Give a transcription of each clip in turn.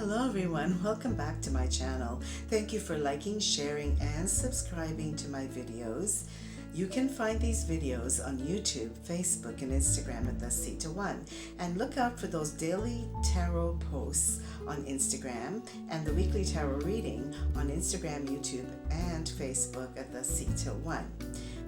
Hello everyone, welcome back to my channel. Thank you for liking, sharing, and subscribing to my videos. You can find these videos on YouTube, Facebook, and Instagram at the Sita One. And look out for those daily tarot posts on Instagram and the weekly tarot reading on Instagram, YouTube, and Facebook at the Sita One.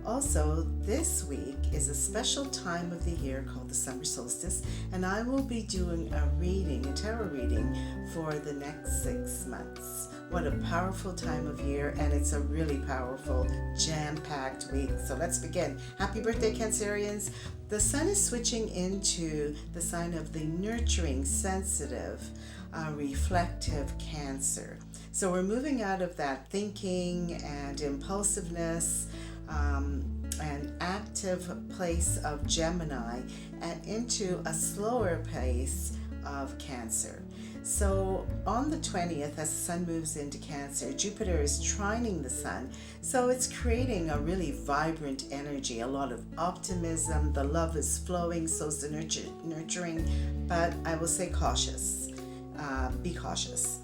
Also, this week is a special time of the year called the summer solstice, and I will be doing a tarot reading for the next 6 months. What a powerful time of year, and it's a really powerful, jam-packed week. So let's begin. Happy birthday, Cancerians. The sun is switching into the sign of the nurturing, sensitive, reflective Cancer. So we're moving out of that thinking and impulsiveness, an active place of Gemini and into a slower pace of Cancer. So on the 20th, as the sun moves into Cancer, Jupiter is trining the sun. So it's creating a really vibrant energy, a lot of optimism. The love is flowing, so it's nurturing, but I will say cautious. Be cautious.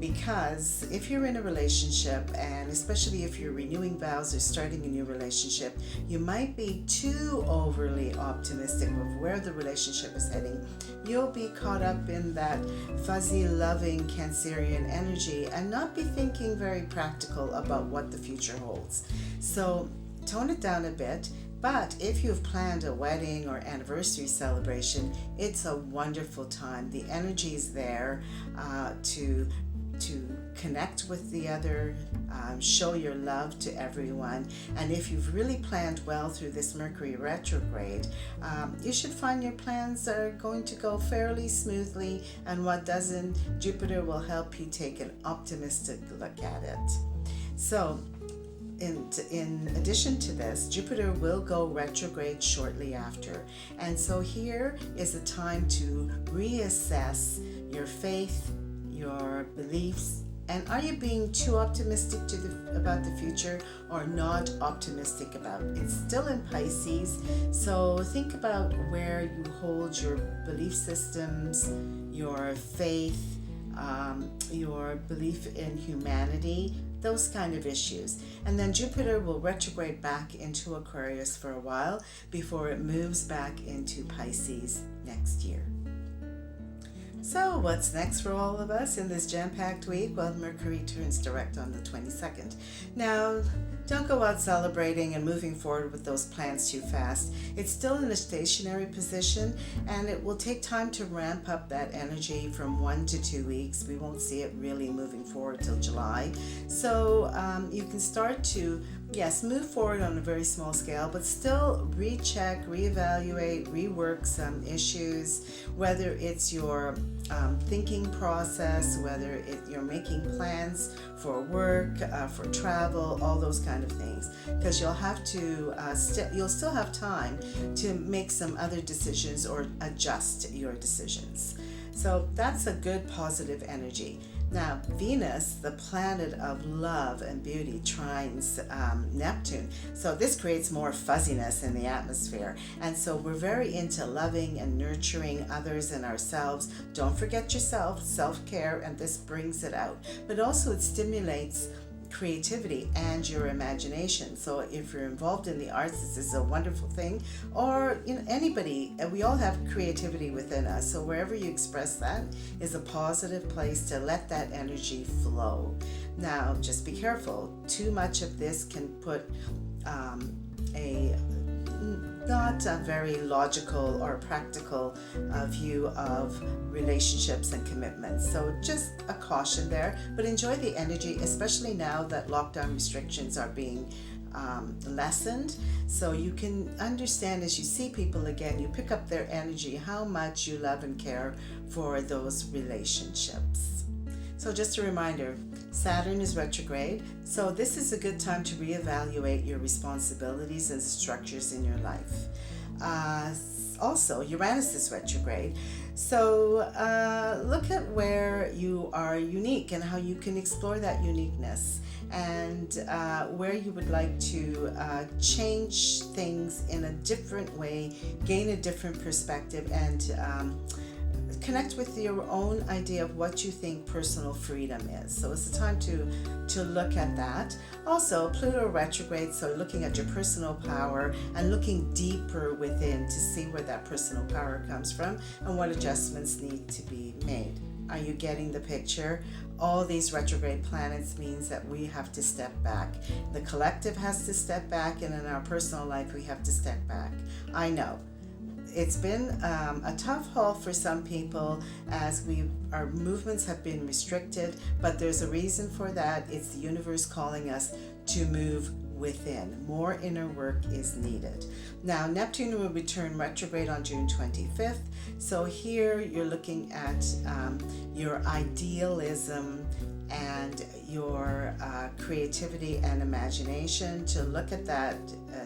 Because if you're in a relationship, and especially if you're renewing vows or starting a new relationship, you might be too overly optimistic of where the relationship is heading. You'll be caught up in that fuzzy, loving Cancerian energy and not be thinking very practical about what the future holds. So tone it down a bit. But if you've planned a wedding or anniversary celebration, it's a wonderful time. The energy is there to connect with the other, show your love to everyone. And if you've really planned well through this Mercury retrograde, you should find your plans are going to go fairly smoothly, and what doesn't, Jupiter will help you take an optimistic look at it. So in addition to this, Jupiter will go retrograde shortly after. And so here is a time to reassess your faith, your beliefs, and are you being too optimistic about the future or not optimistic about it? It's still in Pisces, so think about where you hold your belief systems, your faith, your belief in humanity, those kind of issues. And then Jupiter will retrograde back into Aquarius for a while before it moves back into Pisces next year. So what's next for all of us in this jam-packed week? Well, Mercury turns direct on the 22nd. Now, don't go out celebrating and moving forward with those plans too fast. It's still in a stationary position, and it will take time to ramp up that energy from 1 to 2 weeks. We won't see it really moving forward till July. So you can start to, yes, move forward on a very small scale, but still recheck, reevaluate, rework some issues, whether it's your thinking process, whether you're making plans for work, for travel, all those kind of things, because you'll have to you'll still have time to make some other decisions or adjust your decisions. So that's a good positive energy. Now, Venus, the planet of love and beauty, trines Neptune. So this creates more fuzziness in the atmosphere. And so we're very into loving and nurturing others and ourselves. Don't forget yourself, self-care, and this brings it out. But also it stimulates creativity and your imagination. So if you're involved in the arts, this is a wonderful thing. Or anybody, we all have creativity within us. So wherever you express that is a positive place to let that energy flow. Now, just be careful. Too much of this can put not a very logical or practical view of relationships and commitments. So just a caution there, but enjoy the energy, especially now that lockdown restrictions are being lessened. So you can understand as you see people again, you pick up their energy, how much you love and care for those relationships. So just a reminder, Saturn is retrograde, so this is a good time to reevaluate your responsibilities and structures in your life. Also, Uranus is retrograde, so look at where you are unique and how you can explore that uniqueness, and where you would like to change things in a different way, gain a different perspective, and connect with your own idea of what you think personal freedom is. So it's the time to look at that. Also, Pluto retrograde, so looking at your personal power and looking deeper within to see where that personal power comes from and what adjustments need to be made. Are you getting the picture? All these retrograde planets means that we have to step back. The collective has to step back, and in our personal life we have to step back. I know it's been a tough haul for some people as our movements have been restricted, but there's a reason for that. It's the universe calling us to move within. More inner work is needed. Now, Neptune will return retrograde on June 25th. So here you're looking at your idealism and your creativity and imagination, to look at that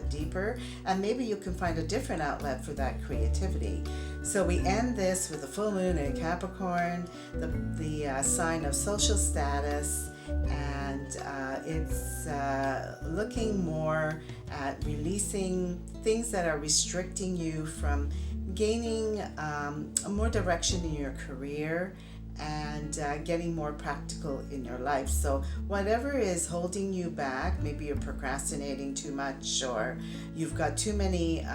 deeper, and maybe you can find a different outlet for that creativity. So we end this with a full moon in Capricorn, the sign of social status, and it's looking more at releasing things that are restricting you from gaining more direction in your career and getting more practical in your life. So whatever is holding you back, maybe you're procrastinating too much, or you've got too many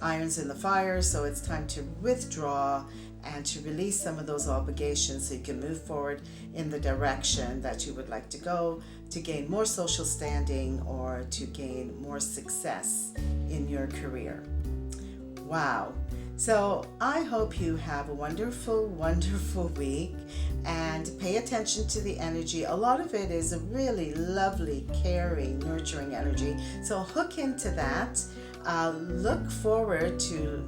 irons in the fire, so it's time to withdraw and to release some of those obligations so you can move forward in the direction that you would like to go, to gain more social standing or to gain more success in your career. Wow. So I hope you have a wonderful, wonderful week, and pay attention to the energy. A lot of it is a really lovely, caring, nurturing energy. So hook into that. Look forward to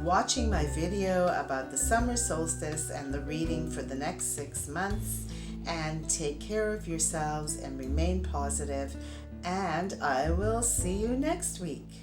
watching my video about the summer solstice and the reading for the next 6 months. And take care of yourselves and remain positive. And I will see you next week.